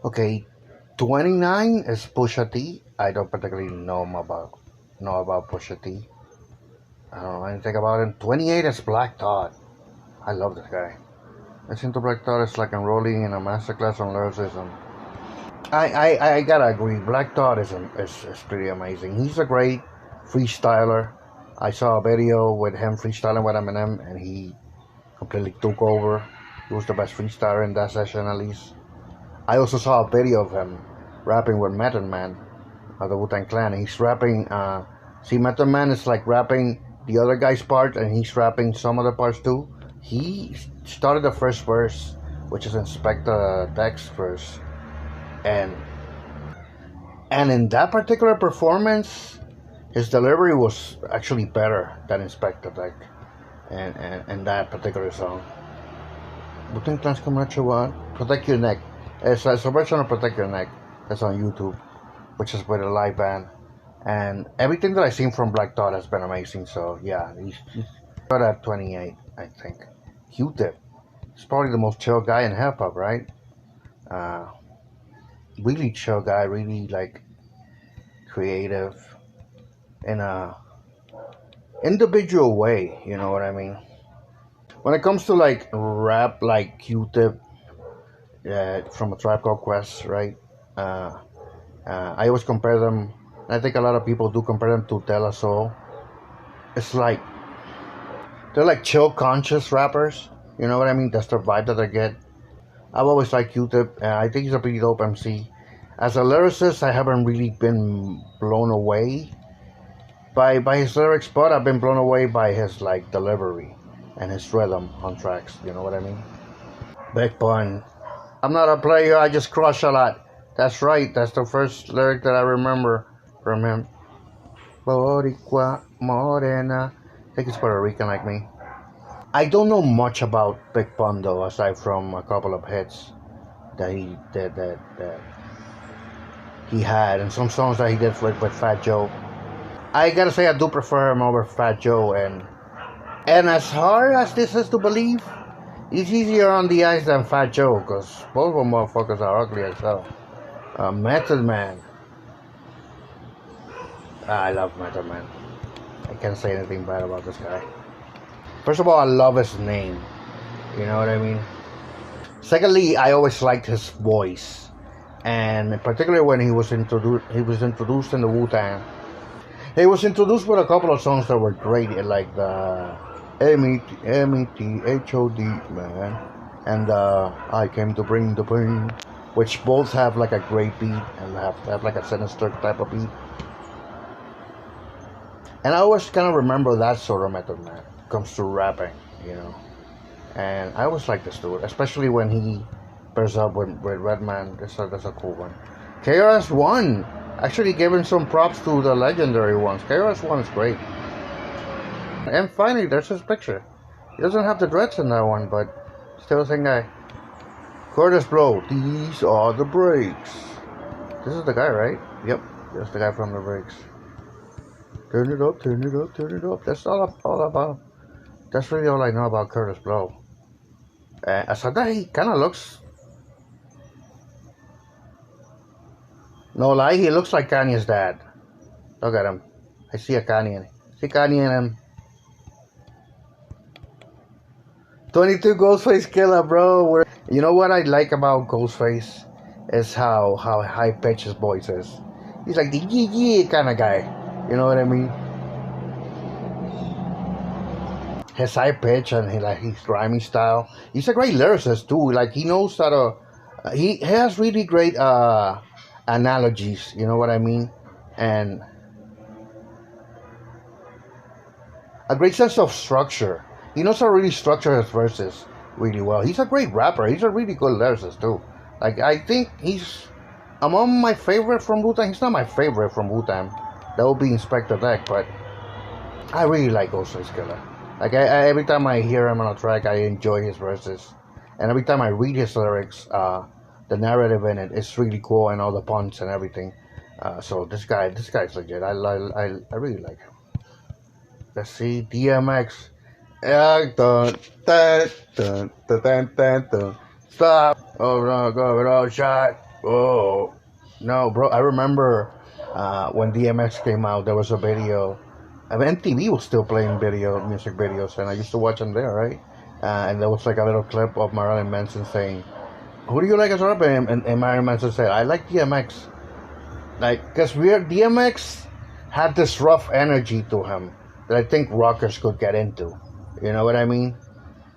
Okay, 29 is Pusha T. I don't particularly know about Pusha T. I don't know anything about him. 28 is Black Thought. I love this guy. Listen to Black Thought is like enrolling in a masterclass on lyricism. I gotta agree. Black Thought is pretty amazing. He's a great freestyler. I saw a video with him freestyling with Eminem, and he completely took over. He was the best freestyler in that session, at least. I also saw a video of him rapping with Method Man of the Wu-Tang Clan. He's rapping. See, Method Man is like rapping the other guy's part, and he's rapping some other parts too. He started the first verse, which is Inspector Deck's verse, and in that particular performance, his delivery was actually better than Inspector Deck, and that particular song. Wu-Tang Clan's coming at you, what? Protect Your Neck. It's a version of Protect Your Neck that's on YouTube, which is with a live band. And everything that I've seen from Black Thought has been amazing. So yeah, he's got at 28, I think. Q-Tip. He's probably the most chill guy in hip hop, right? Uh, really chill guy, really like creative in a individual way. You know what I mean? When it comes to like rap, like Q-Tip, from a Tribe Called Quest, right? I always compare them. I think a lot of people do compare them to De La Soul. It's like they're like chill, conscious rappers. You know what I mean? That's the vibe that they get. I've always liked Q-Tip. I think he's a pretty dope MC. As a lyricist, I haven't really been blown away by his lyrics, but I've been blown away by his like delivery and his rhythm on tracks. You know what I mean? Big Pun. I'm not a player, I just crush a lot. That's right, that's the first lyric that I remember from him. Boricua Morena. I think it's Puerto Rican like me. I don't know much about Big Pun though, aside from a couple of hits that he had, and some songs that he did with Fat Joe. I gotta say, I do prefer him over Fat Joe, and as hard as this is to believe, he's easier on the eyes than Fat Joe, because both of them motherfuckers are ugly as hell. Method Man. I love Method Man. I can't say anything bad about this guy. First of all, I love his name. You know what I mean? Secondly, I always liked his voice, and particularly when he was introduced in the Wu-Tang. He was introduced with a couple of songs that were great, like the METHOD, man, and I Came to Bring the Pain, which both have like a great beat and have like a sinister type of beat. And I always kind of remember that sort of Method Man comes to rapping, you know. And I always like this dude, especially when he pairs up with Redman. That's a cool one. KRS-One, actually giving some props to the legendary ones. KRS-One is great. And finally, there's his picture. He doesn't have the dreads in that one, but still the same guy. Curtis Blow, these are the breaks. This is the guy, right? Yep, that's the guy from the breaks. Turn it up, turn it up, turn it up. That's all about. That's really all I know about Curtis Blow. Aside that, he kind of looks. No lie, he looks like Kanye's dad. Look at him. I see a Kanye in it. See Kanye in him. 22 Ghostface Killer, bro. You know what I like about Ghostface is how high pitched his voice is. He's like the yeah kind of guy. You know what I mean? His high pitch and his rhyming style. He's a great lyricist too. Like he knows how to. He has really great analogies. You know what I mean? And a great sense of structure. He knows how to really structure his verses really well. He's a great rapper. He's a really good lyricist too. Like I think he's among my favorite from Wu-Tang. He's not my favorite from Wu-Tang. That would be Inspector Deck, but I really like Ghostface Killer. Like I every time I hear him on a track, I enjoy his verses, and every time I read his lyrics, the narrative in it is really cool, and all the puns and everything. So this guy's legit. I really like him. Let's see, DMX. Dun, dun, dun, dun, dun, dun, dun. Stop. Oh no, go with all shot. Oh, no, bro. I remember when DMX came out, there was a video. I mean, MTV was still playing music videos, and I used to watch them there, right? And there was like a little clip of Marilyn Manson saying, "Who do you like as a rapper?" And Marilyn Manson said, "I like DMX." Like, cause DMX had this rough energy to him that I think rockers could get into. You know what I mean?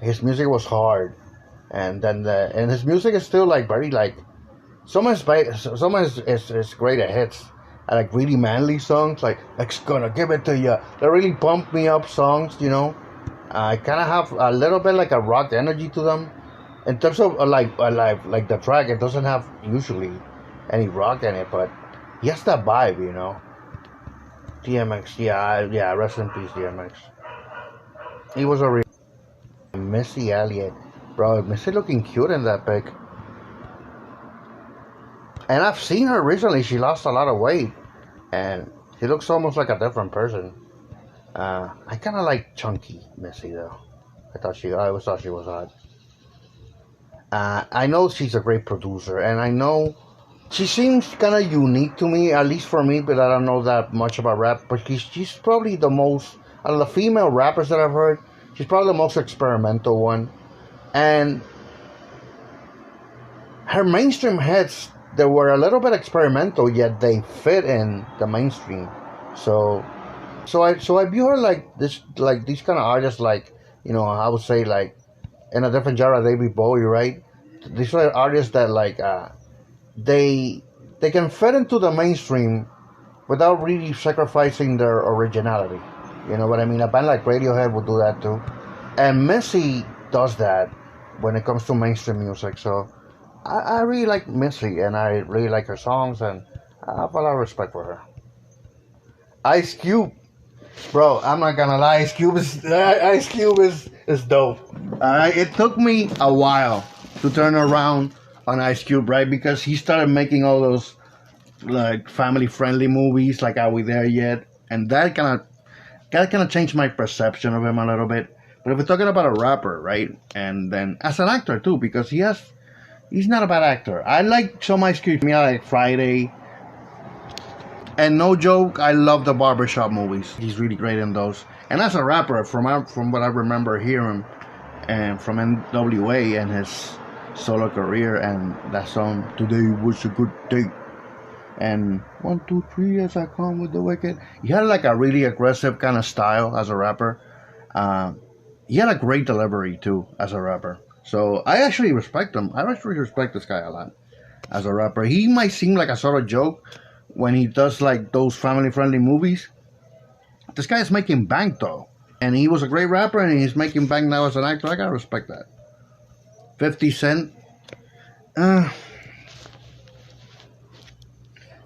His music was hard, and and his music is still like very like some is great at hits. I like really manly songs like "X Gonna Give It to Ya." They really pump me up songs, you know. I kind of have a little bit like a rock energy to them. In terms of like the track, it doesn't have usually any rock in it, but he has that vibe, you know. DMX, yeah, rest in peace, DMX. He was a real Missy Elliott, bro. Missy looking cute in that pic. And I've seen her recently. She lost a lot of weight, and she looks almost like a different person. I kind of like chunky Missy though. I always thought she was hot. I know she's a great producer, and I know she seems kind of unique to me, at least for me. But I don't know that much about rap. But she's probably the most out of the female rappers that I've heard. She's probably the most experimental one, and her mainstream hits they were a little bit experimental, yet they fit in the mainstream. So, so I view her like this, like these kind of artists, like I would say like in a different genre, David Bowie, right? These are artists that like they can fit into the mainstream without really sacrificing their originality. You know what I mean? A band like Radiohead would do that too, and Missy does that when it comes to mainstream music. So I really like Missy, and I really like her songs, and I have a lot of respect for her. Ice Cube, bro. I'm not gonna lie, Ice Cube is dope. It took me a while to turn around on Ice Cube, right? Because he started making all those like family friendly movies, like Are We There Yet? And that kind of changed my perception of him a little bit. But if we're talking about a rapper, right? And then as an actor too, because he's not a bad actor. I like some Ice Cube. I like Friday. And no joke, I love the barbershop movies. He's really great in those. And as a rapper, from what I remember hearing, and from NWA and his solo career, and that song "Today Was a Good Day," and 1, 2, 3 as I come with the wicked. He had like a really aggressive kind of style as a rapper. He had a great delivery too as a rapper. So I actually respect him. I actually respect this guy a lot as a rapper. He might seem like a sort of joke when he does like those family-friendly movies. This guy is making bank though, and he was a great rapper, and he's making bank now as an actor. I gotta respect that. 50 Cent,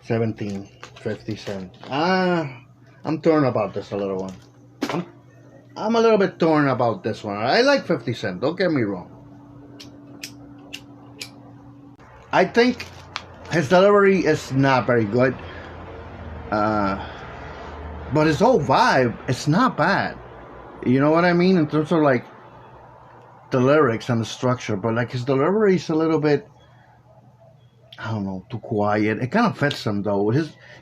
17, 50 Cent. I'm torn about this a little one. I'm a little bit torn about this one. I like 50 Cent. Don't get me wrong. I think his delivery is not very good. But his whole vibe, it's not bad. You know what I mean? In terms of like the lyrics and the structure. But like his delivery is a little bit, I don't know, too quiet. It kind of fits him though.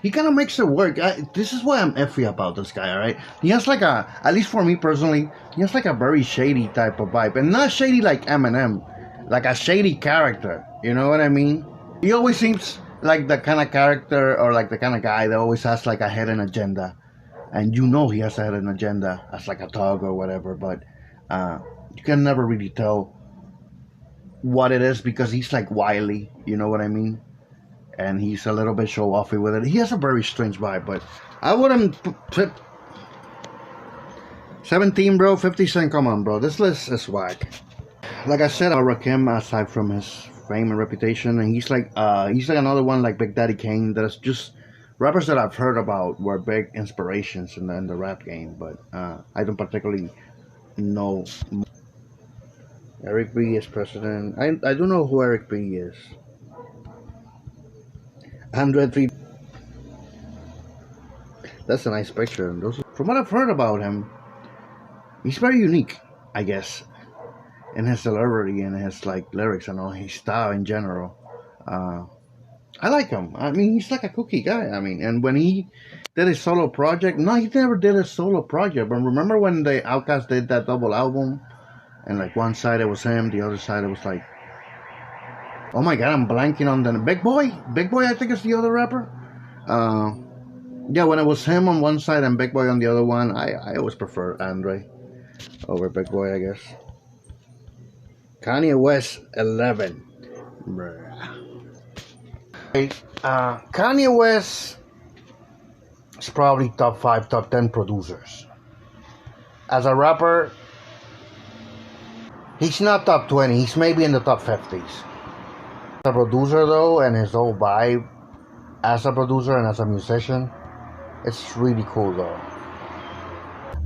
He kind of makes it work. This is why I'm iffy about this guy, alright? He has like at least for me personally, he has like a very shady type of vibe. And not shady like Eminem. Like a shady character. You know what I mean? He always seems like the kind of character or like the kind of guy that always has like a hidden agenda. And you know he has a hidden agenda as like a thug or whatever. But you can never really tell what it is because he's like wily. You know what I mean? And he's a little bit show-offy with it. He has a very strange vibe. But I wouldn't put 17, bro. 50 Cent, come on, bro. This list is whack. Like I said, Rakim, aside from his fame and reputation, and he's like another one like Big Daddy Kane that is just rappers that I've heard about were big inspirations in the rap game, but I don't particularly know. Eric B is president. I don't know who Eric B is. 103. That's a nice picture. From what I've heard about him, he's very unique, I guess, in his delivery and his like lyrics and all his style in general. I like him. I mean, he's like a cookie guy. I mean, and when he did his solo project, no, he never did a solo project. But remember when the Outkast did that double album, and like one side it was him, the other side it was like, oh my god, I'm blanking on the Big Boy. Big Boy, I think is the other rapper. Uh, yeah, when it was him on one side and Big Boy on the other one, I always prefer Andre over Big Boy, I guess. Kanye West 11. Bruh. Kanye West is probably top 5, top 10 producers. As a rapper, he's not top 20. He's maybe in the top 50s. As a producer, though, and his whole vibe as a producer and as a musician, it's really cool, though.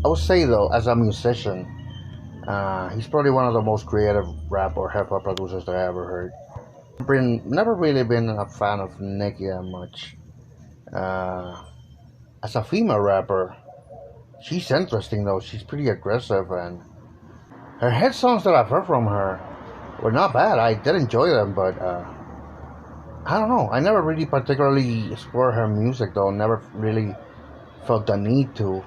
I would say, though, as a musician, he's probably one of the most creative rap or hip hop producers that I ever heard. Never really been a fan of Nicki that much. As a female rapper, she's interesting though. She's pretty aggressive, and her hit songs that I've heard from her were not bad. I did enjoy them, but I don't know. I never really particularly explored her music though. Never really felt the need to.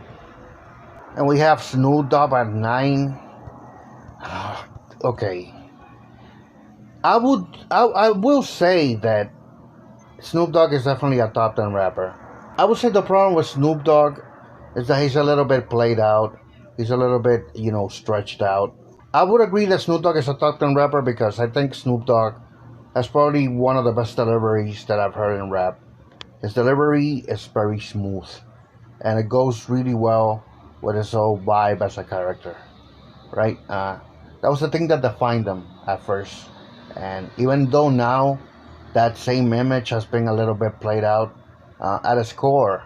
And we have Snoop Dogg at 9. Okay. I will say that Snoop Dogg is definitely a top 10 rapper. I would say the problem with Snoop Dogg is that he's a little bit played out. He's a little bit, stretched out. I would agree that Snoop Dogg is a top 10 rapper because I think Snoop Dogg has probably one of the best deliveries that I've heard in rap. His delivery is very smooth, and it goes really well with his whole vibe as a character, right? That was the thing that defined him at first. And even though now that same image has been a little bit played out, at its core,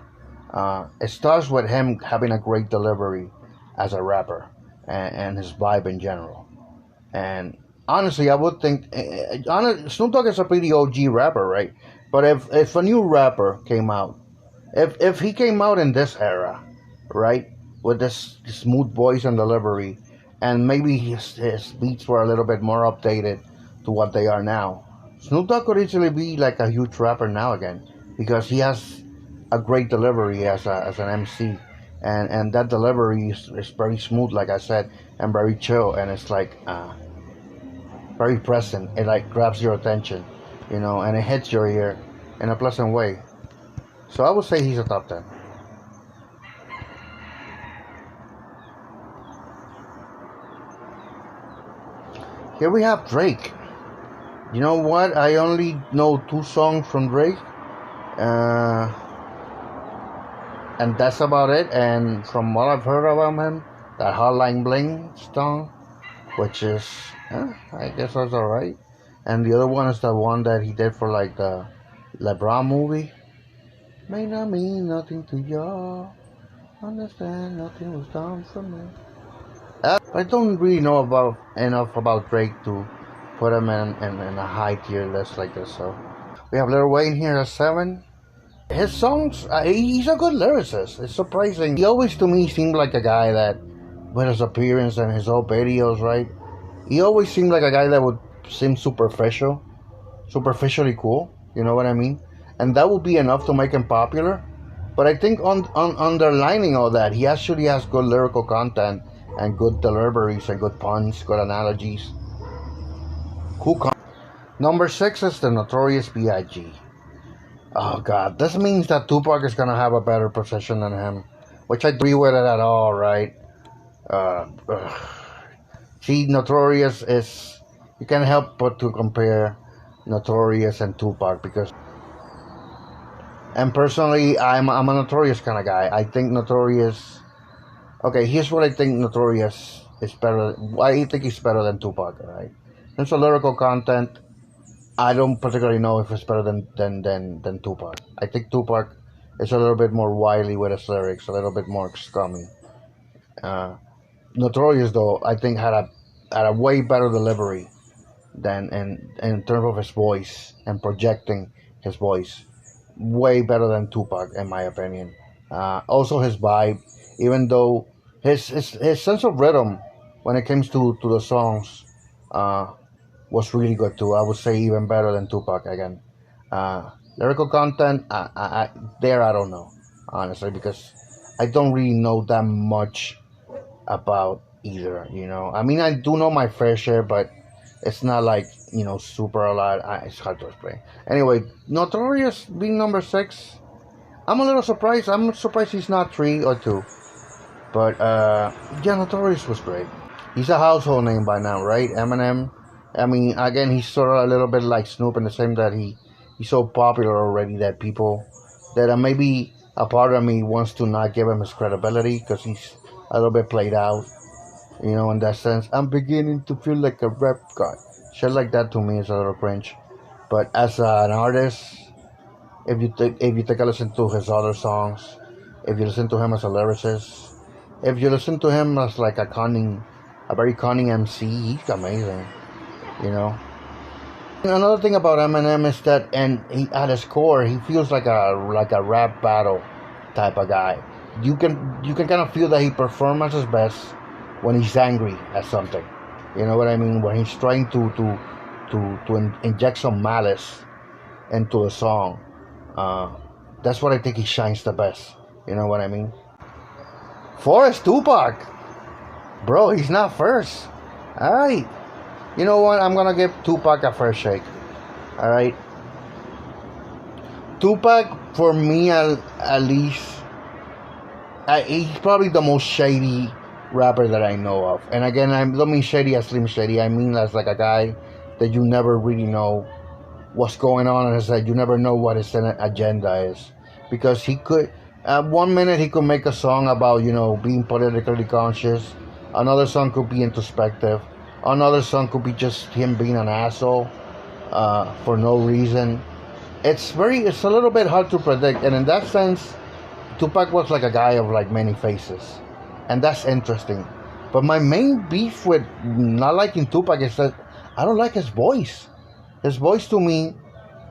it starts with him having a great delivery as a rapper and his vibe in general. And honestly, I would think Snoop Dogg is a pretty OG rapper, right? But if a new rapper came out, if he came out in this era, right, with this smooth voice and delivery, and maybe his beats were a little bit more updated to what they are now, Snoop Dogg could easily be like a huge rapper now again because he has a great delivery as an MC, and that delivery is very smooth, like I said, and very chill, and it's like very present. It like grabs your attention, and it hits your ear in a pleasant way. So I would say he's a top 10. Here we have Drake. You know what? I only know 2 songs from Drake. And that's about it. And from what I've heard about him, that Hotline Bling song, which is, I guess that's alright. And the other one is the one that he did for like the LeBron movie. May not mean nothing to y'all. Understand nothing was done for me. I don't really know enough about Drake to put him in a high tier list like this. So we have Lil Wayne here at 7. His songs, he's a good lyricist. It's surprising. He always to me seemed like a guy that, with his appearance and his old videos, right? He always seemed like a guy that would seem superficially cool. You know what I mean? And that would be enough to make him popular. But I think on underlining all that, he actually has good lyrical content and good deliveries and good puns, good analogies. Number 6 is the Notorious B.I.G. Oh God, this means that Tupac is gonna have a better position than him, which I agree with it at all, right? See, Notorious is, you can't help but to compare Notorious and Tupac because, and personally, I'm a Notorious kind of guy. I think Notorious. Okay, here's what I think Notorious is better. I think he's better than Tupac, right? In terms of lyrical content, I don't particularly know if it's better than Tupac. I think Tupac is a little bit more wily with his lyrics, a little bit more scummy. Notorious, though, I think had a way better delivery than in terms of his voice and projecting his voice. Way better than Tupac, in my opinion. Also, his vibe, even though his sense of rhythm when it comes to the songs was really good too. I would say even better than Tupac again. Lyrical content, I don't know, honestly, because I don't really know that much about either. I mean, I do know my fair share, but it's not like super a lot. It's hard to explain. Anyway, Notorious being number 6. I'm a little surprised. I'm surprised he's not 3 or 2. But yeah, Notorious was great. He's a household name by now, right? Eminem. I mean, again, he's sort of a little bit like Snoop in the same that he's so popular already that people that maybe a part of me wants to not give him his credibility because he's a little bit played out. In that sense, I'm beginning to feel like a rap god. Shit like that to me is a little cringe. But as an artist, if you take a listen to his other songs, if you listen to him as a lyricist, if you listen to him as like a very cunning MC, he's amazing. You know. Another thing about Eminem is that, and at his core, he feels like a rap battle type of guy. You can kind of feel that he performs at his best when he's angry at something. You know what I mean? When he's trying to inject some malice into a song. That's what I think he shines the best. You know what I mean? Forrest Tupac, bro, he's not first. All right. You know what? I'm gonna give Tupac a first shake. All right. Tupac, for me at least, he's probably the most shady rapper that I know of. And again, I don't mean shady as Slim Shady. I mean as like a guy that you never really know what's going on in his head. You never know what his agenda is, because he could. One minute he could make a song about being politically conscious. Another song could be introspective. Another song could be just him being an asshole for no reason. It's a little bit hard to predict, and in that sense, Tupac was like a guy of like many faces, and that's interesting. But my main beef with not liking Tupac is that I don't like his voice. His voice to me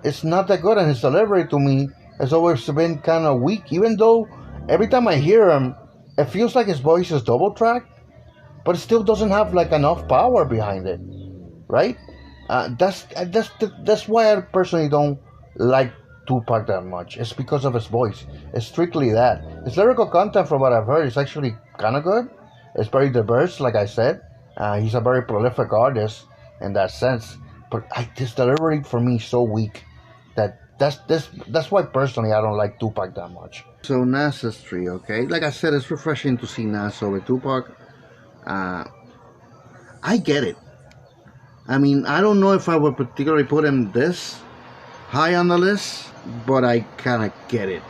is not that good, and his delivery to me has always been kind of weak. Even though every time I hear him, it feels like his voice is double tracked, but it still doesn't have like enough power behind it, right? That's why I personally don't like Tupac that much. It's because of his voice. It's strictly that. His lyrical content, from what I've heard, is actually kind of good. It's very diverse, like I said. He's a very prolific artist in that sense. But his delivery for me is so weak that's why personally I don't like Tupac that much. So Nas is 3, okay? Like I said, it's refreshing to see Nas over Tupac. I get it. I mean, I don't know if I would particularly put him this high on the list, but I kind of get it.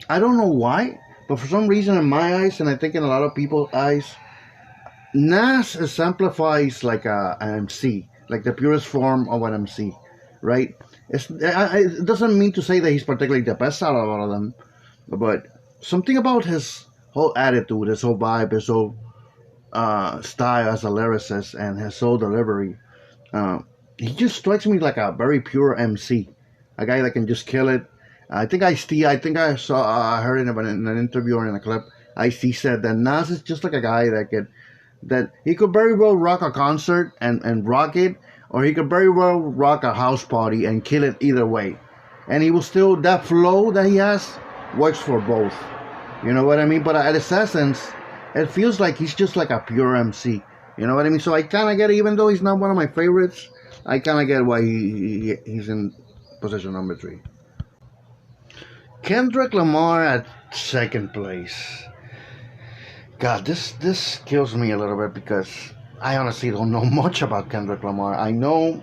I don't know why, but for some reason in my eyes, and I think in a lot of people's eyes, Nas exemplifies like an MC, like the purest form of an MC, right? It doesn't mean to say that he's particularly the best out of all of them, but something about his whole attitude, his whole vibe, his whole style as a lyricist, and his whole delivery, he just strikes me like a very pure MC, a guy that can just kill it. I think I heard in an interview or in a clip, Ice-T said that Nas is just like a guy that he could very well rock a concert and rock it, or he could very well rock a house party and kill it either way. And he will still, that flow that he has works for both. You know what I mean? But at its essence, it feels like he's just like a pure MC. You know what I mean? So I kind of get it, even though he's not one of my favorites, I kind of get why he's in position number 3. Kendrick Lamar at second place. God, this kills me a little bit because I honestly don't know much about Kendrick Lamar. I know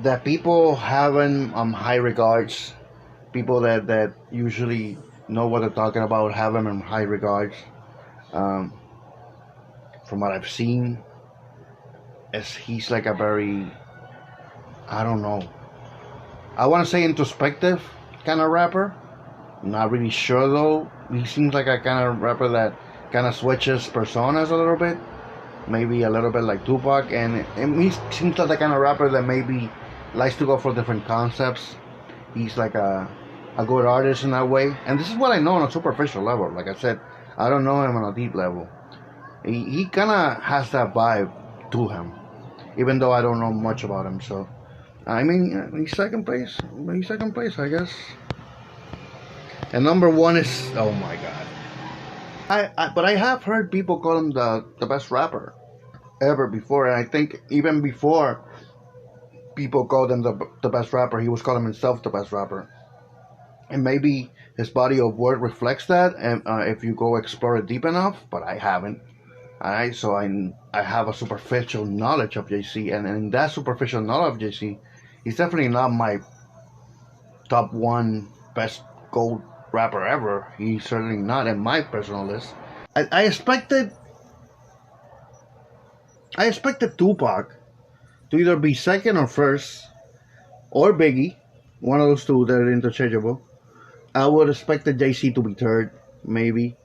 that people have him on high regards. People that usually know what they're talking about have him in high regards. From what I've seen, he's like a very, I don't know, I want to say introspective kind of rapper. I'm not really sure though. He seems like a kind of rapper that kind of switches personas a little bit, maybe a little bit like Tupac, and he seems like the kind of rapper that maybe likes to go for different concepts. He's like a good artist in that way, and this is what I know on a superficial level. Like I said, I don't know him on a deep level. He kind of has that vibe to him, even though I don't know much about him. So I mean, he's second place. He's second place, I guess. And number one is, oh my god. But I have heard people call him the best rapper ever before, and I think even before people called him the best rapper, he was calling himself the best rapper. And maybe his body of work reflects that, and if you go explore it deep enough, but I haven't. Alright, so I have a superficial knowledge of JC, and in that superficial knowledge of JC, he's definitely not my top one best gold rapper ever. He's certainly not in my personal list. I expected Tupac to either be second or first, or Biggie, one of those two that are interchangeable. I would expect the JC to be third, maybe.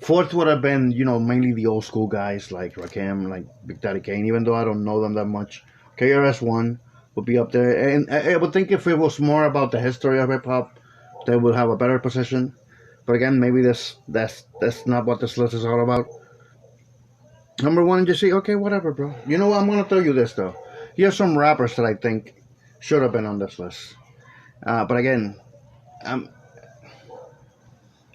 Fourth would have been, mainly the old school guys like Rakim, like Big Daddy Kane, even though I don't know them that much. KRS-One would be up there. And I would think if it was more about the history of hip-hop, they would have a better position. But again, maybe that's not what this list is all about. Number one, just say, okay, whatever, bro. You know what? I'm going to tell you this, though. Here's some rappers that I think should have been on this list. But again,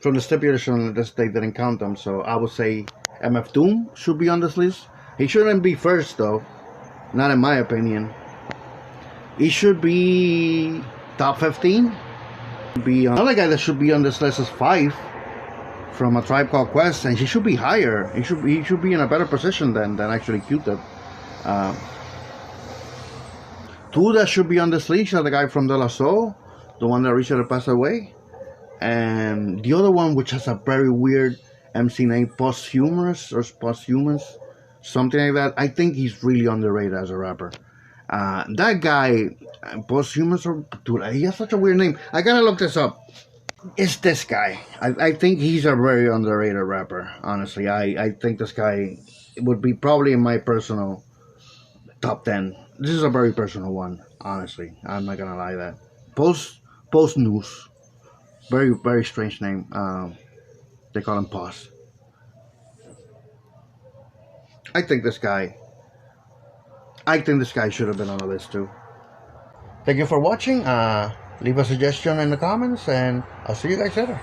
from the stipulation that they didn't count them, so I would say MF Doom should be on this list. He shouldn't be first, though. Not in my opinion. He should be top 15. Another guy that should be on this list is 5 from A Tribe Called Quest, and he should be higher. He should be in a better position than actually Q-Tip. 2 that should be on this list are the guy from De La Soul, the one that recently passed away, and the other one, which has a very weird MC name, Posthumous, something like that. I think he's really underrated as a rapper. That guy, Posthumous, dude, he has such a weird name. I gotta look this up. It's this guy. I think he's a very underrated rapper, honestly. I think this guy would be probably in my personal top 10. This is a very personal one, honestly. I'm not gonna lie that. Post News. Very, very strange name. They call him Post. I think this guy should have been on the list too. Thank you for watching. Leave a suggestion in the comments, and I'll see you guys later.